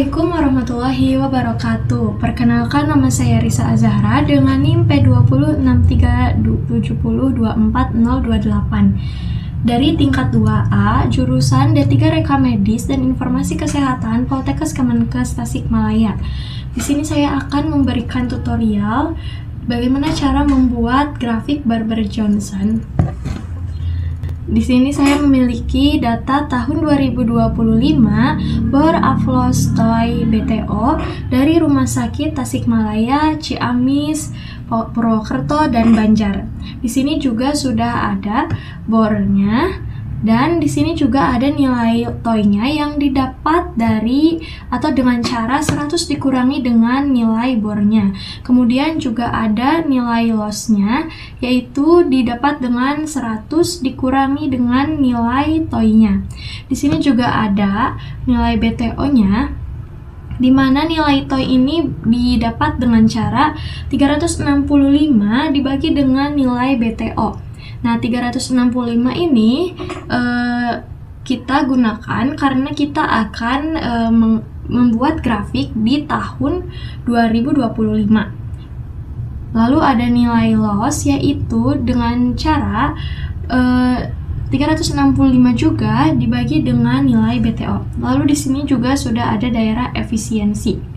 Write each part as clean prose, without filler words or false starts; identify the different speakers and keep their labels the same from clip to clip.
Speaker 1: Assalamualaikum warahmatullahi wabarakatuh. Perkenalkan, nama saya Risa Azahra dengan NIM P206370240028 dari tingkat 2A, jurusan D3 Reka Medis dan Informasi Kesehatan Poltekkes Kemenkes Tasikmalaya. Di sini saya akan memberikan tutorial bagaimana cara membuat grafik Barber Johnson. Di sini saya memiliki data tahun 2025 bor aflostoy BTO dari Rumah Sakit Tasikmalaya, Ciamis, Purwokerto, dan Banjar. Di sini juga sudah ada bornya, dan di sini juga ada nilai toy-nya yang didapat dari atau dengan cara 100 dikurangi dengan nilai bornya. Kemudian juga ada nilai loss-nya, yaitu didapat dengan 100 dikurangi dengan nilai toy-nya. Di sini juga ada nilai BTO-nya, di mana nilai toy ini didapat dengan cara 365 dibagi dengan nilai BTO. Nah, 365 ini kita gunakan karena kita akan membuat grafik di tahun 2025. Lalu ada nilai loss, yaitu dengan cara 365 juga dibagi dengan nilai BTO. Lalu di sini juga sudah ada daerah efisiensi.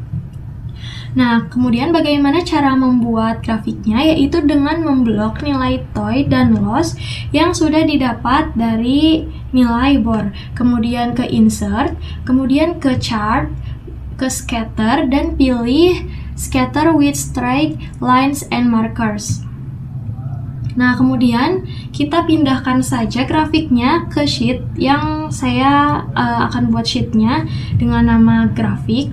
Speaker 1: Nah, kemudian bagaimana cara membuat grafiknya, yaitu dengan memblok nilai toy dan loss yang sudah didapat dari nilai bor. Kemudian ke insert, kemudian ke chart, ke scatter, dan pilih scatter with straight lines and markers. Nah, kemudian kita pindahkan saja grafiknya ke sheet yang saya akan buat sheetnya dengan nama grafik.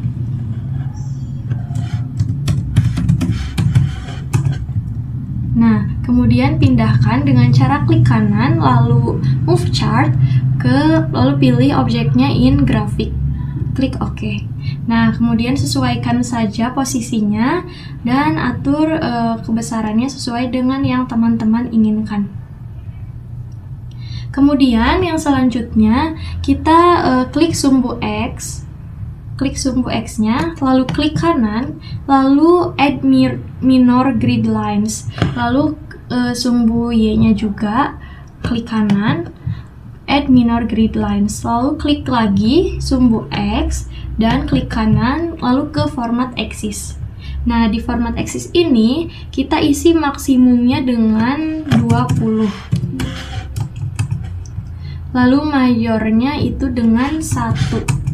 Speaker 1: Nah, kemudian pindahkan dengan cara klik kanan, lalu move chart lalu pilih objeknya in grafik. Klik OK. Nah, kemudian sesuaikan saja posisinya dan atur kebesarannya sesuai dengan yang teman-teman inginkan. Kemudian yang selanjutnya kita klik sumbu X. Klik sumbu X-nya, lalu klik kanan, lalu add minor grid lines, lalu sumbu Y-nya juga klik kanan, add minor grid lines, lalu klik lagi sumbu X dan klik kanan, lalu ke format axis. Nah, di format axis ini kita isi maksimumnya dengan 20, lalu mayornya itu dengan 1.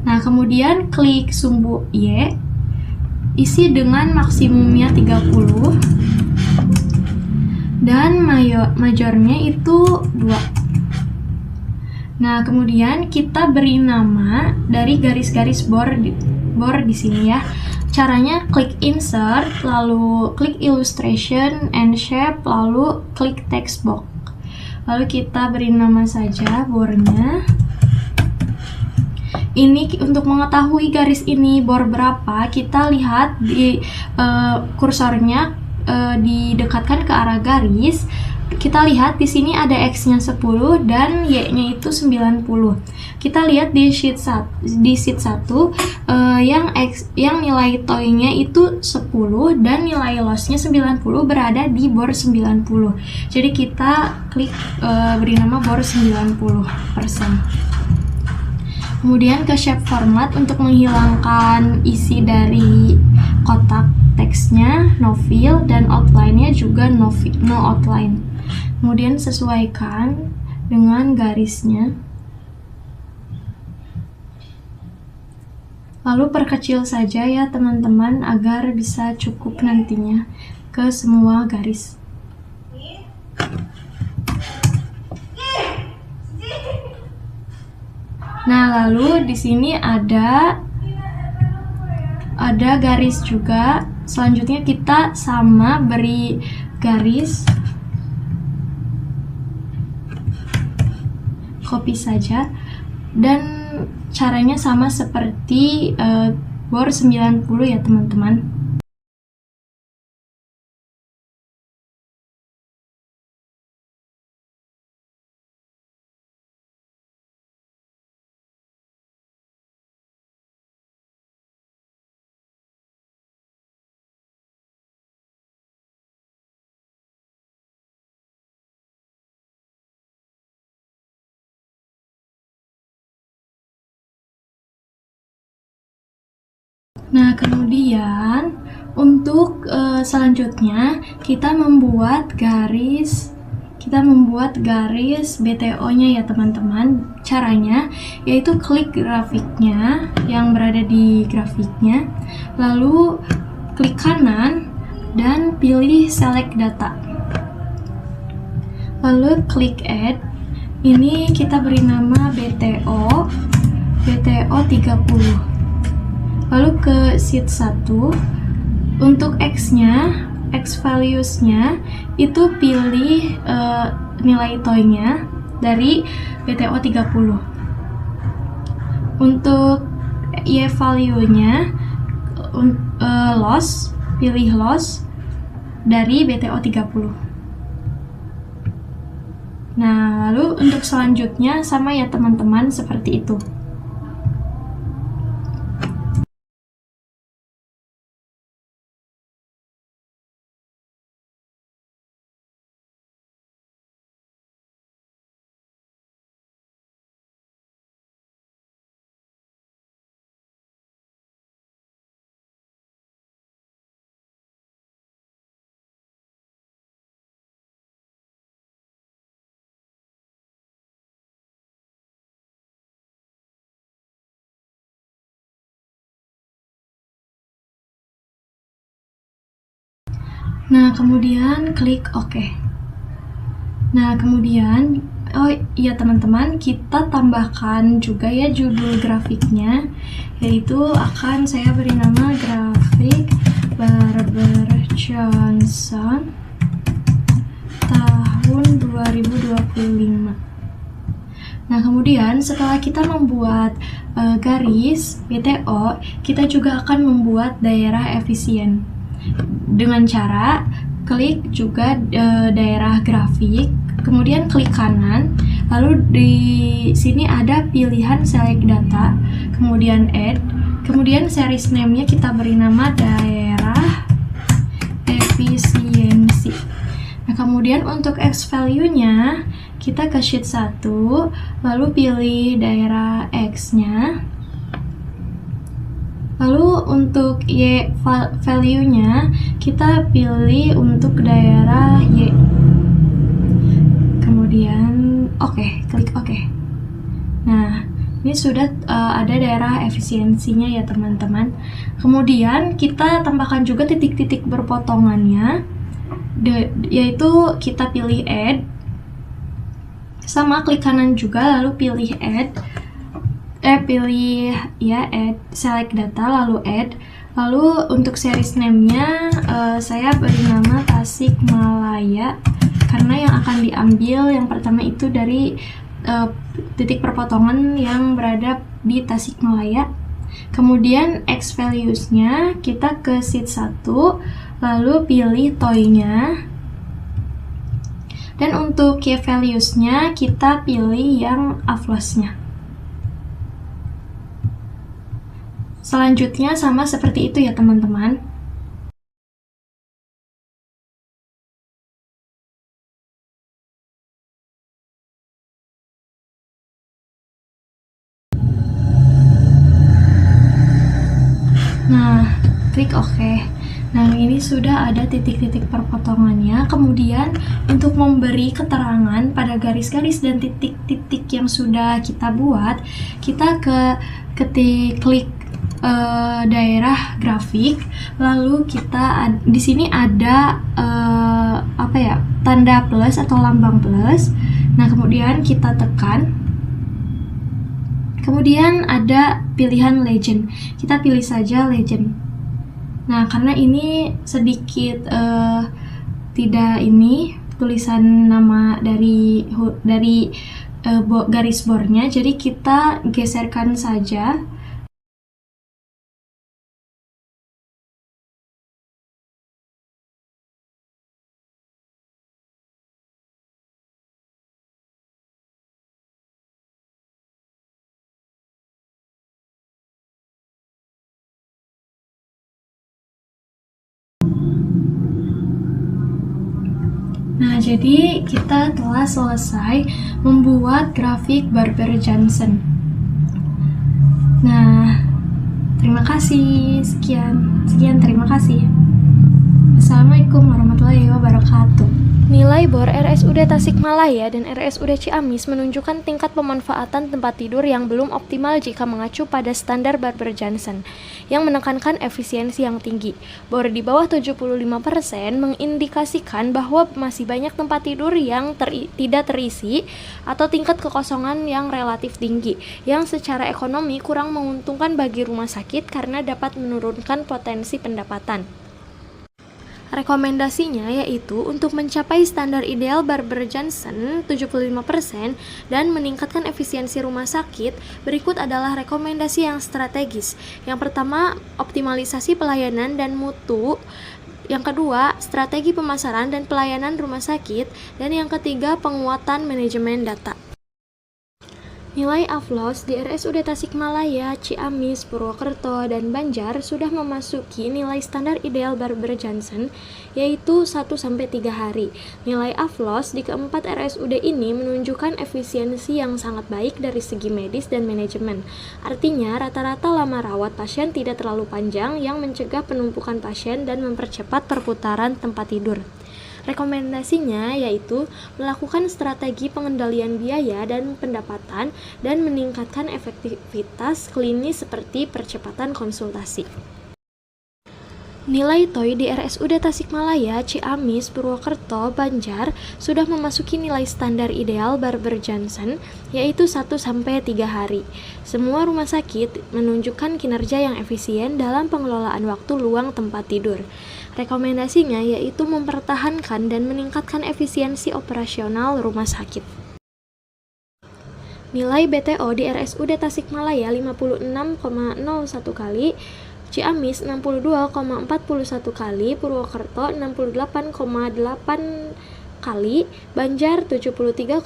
Speaker 1: Nah, kemudian klik sumbu Y, isi dengan maksimumnya 30, dan majornya itu 2. Nah, kemudian kita beri nama dari garis-garis bor di sini ya. Caranya klik insert, lalu klik illustration and shape, lalu klik text box. Lalu kita beri nama saja bornya. Ini untuk mengetahui garis ini bor berapa, kita lihat di kursornya didekatkan ke arah garis. Kita lihat di sini ada X-nya 10 dan Y-nya itu 90. Kita lihat di sheet 1 yang nilai toy-nya itu 10 dan nilai loss-nya 90 berada di bor 90. Jadi kita klik beri nama bor 90%. Kemudian ke shape format untuk menghilangkan isi dari kotak teksnya, no fill, dan outline-nya juga no outline. Kemudian sesuaikan dengan garisnya. Lalu perkecil saja ya teman-teman agar bisa cukup nantinya ke semua garis. Nah, lalu di sini ada garis juga. Selanjutnya kita sama beri garis, copy saja, dan caranya sama seperti bor 90 ya teman-teman. Nah, kemudian untuk selanjutnya kita membuat garis BTO-nya ya teman-teman. Caranya yaitu klik grafiknya yang berada di grafiknya, lalu klik kanan dan pilih select data. Lalu klik add. Ini kita beri nama BTO 30. Lalu ke sheet 1, untuk X-nya, X values-nya, itu pilih nilai toy-nya dari BTO 30. Untuk Y value-nya, loss, pilih loss dari BTO 30. Nah, lalu untuk selanjutnya sama ya teman-teman, seperti itu. Nah, kemudian klik OK. Nah, kemudian, oh iya teman-teman, kita tambahkan juga ya judul grafiknya, yaitu akan saya beri nama grafik Barber Johnson tahun 2025. Nah, kemudian setelah kita membuat garis BTO, kita juga akan membuat daerah efisien dengan cara klik juga daerah grafik, kemudian klik kanan, lalu di sini ada pilihan select data, kemudian add, kemudian series name-nya kita beri nama daerah efisiensi. Nah, kemudian untuk X value-nya kita ke sheet 1, lalu pilih daerah X-nya. Lalu untuk Y value-nya kita pilih untuk daerah Y. Kemudian klik OK. Nah, ini sudah ada daerah efisiensinya ya teman-teman. Kemudian kita tambahkan juga titik-titik berpotongannya, yaitu kita pilih add, sama klik kanan juga lalu pilih add, pilih ya add, select data lalu add. Lalu untuk series name-nya saya beri nama Tasikmalaya, karena yang akan diambil yang pertama itu dari titik perpotongan yang berada di Tasikmalaya. Kemudian X values-nya kita ke sheet 1, lalu pilih toy-nya. Dan untuk Y values-nya kita pilih yang afloss-nya. Selanjutnya sama seperti itu ya teman-teman. Nah, klik OK. Nah, ini sudah ada titik-titik perpotongannya. Kemudian, untuk memberi keterangan pada garis-garis dan titik-titik yang sudah kita buat, kita klik daerah grafik, lalu kita di sini ada tanda plus atau lambang plus. Nah, kemudian kita tekan. Kemudian ada pilihan legend. Kita pilih saja legend. Nah, karena ini sedikit tidak ini tulisan nama dari garis bornya, jadi kita geserkan saja. Nah, jadi kita telah selesai membuat grafik Barber Johnson. Nah, Terima kasih. Sekian terima kasih. Assalamualaikum warahmatullahi wabarakatuh.
Speaker 2: Nilai BOR RSUD Tasikmalaya dan RSUD Ciamis menunjukkan tingkat pemanfaatan tempat tidur yang belum optimal jika mengacu pada standar Barber-Johnson, yang menekankan efisiensi yang tinggi. BOR di bawah 75% mengindikasikan bahwa masih banyak tempat tidur yang tidak terisi atau tingkat kekosongan yang relatif tinggi, yang secara ekonomi kurang menguntungkan bagi rumah sakit karena dapat menurunkan potensi pendapatan. Rekomendasinya yaitu untuk mencapai standar ideal Barber-Johnson 75% dan meningkatkan efisiensi rumah sakit, berikut adalah rekomendasi yang strategis. Yang pertama, optimalisasi pelayanan dan mutu. Yang kedua, strategi pemasaran dan pelayanan rumah sakit. Dan yang ketiga, penguatan manajemen data. Nilai AFLOS di RSUD Tasikmalaya, Ciamis, Purwokerto, dan Banjar sudah memasuki nilai standar ideal Barber-Johnson, yaitu 1-3 hari. Nilai AFLOS di keempat RSUD ini menunjukkan efisiensi yang sangat baik dari segi medis dan manajemen. Artinya, rata-rata lama rawat pasien tidak terlalu panjang yang mencegah penumpukan pasien dan mempercepat perputaran tempat tidur. Rekomendasinya yaitu melakukan strategi pengendalian biaya dan pendapatan dan meningkatkan efektivitas klinis seperti percepatan konsultasi. Nilai TOI di RSUD Tasikmalaya, Ciamis, Purwokerto, Banjar sudah memasuki nilai standar ideal Barber-Johnson, yaitu 1-3 hari. Semua rumah sakit menunjukkan kinerja yang efisien dalam pengelolaan waktu luang tempat tidur. Rekomendasinya yaitu mempertahankan dan meningkatkan efisiensi operasional rumah sakit. Nilai BTO di RSUD Tasikmalaya 56,01 kali, Ciamis 62,41 kali, Purwokerto 68,8 kali, Banjar 73,71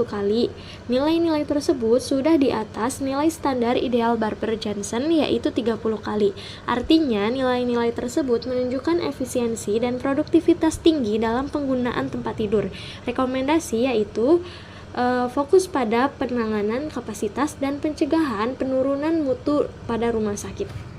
Speaker 2: kali. Nilai-nilai tersebut sudah di atas nilai standar ideal Barber-Johnson yaitu 30 kali. Artinya, nilai-nilai tersebut menunjukkan efisiensi dan produktivitas tinggi dalam penggunaan tempat tidur. Rekomendasi yaitu fokus pada penanganan kapasitas dan pencegahan penurunan mutu pada rumah sakit.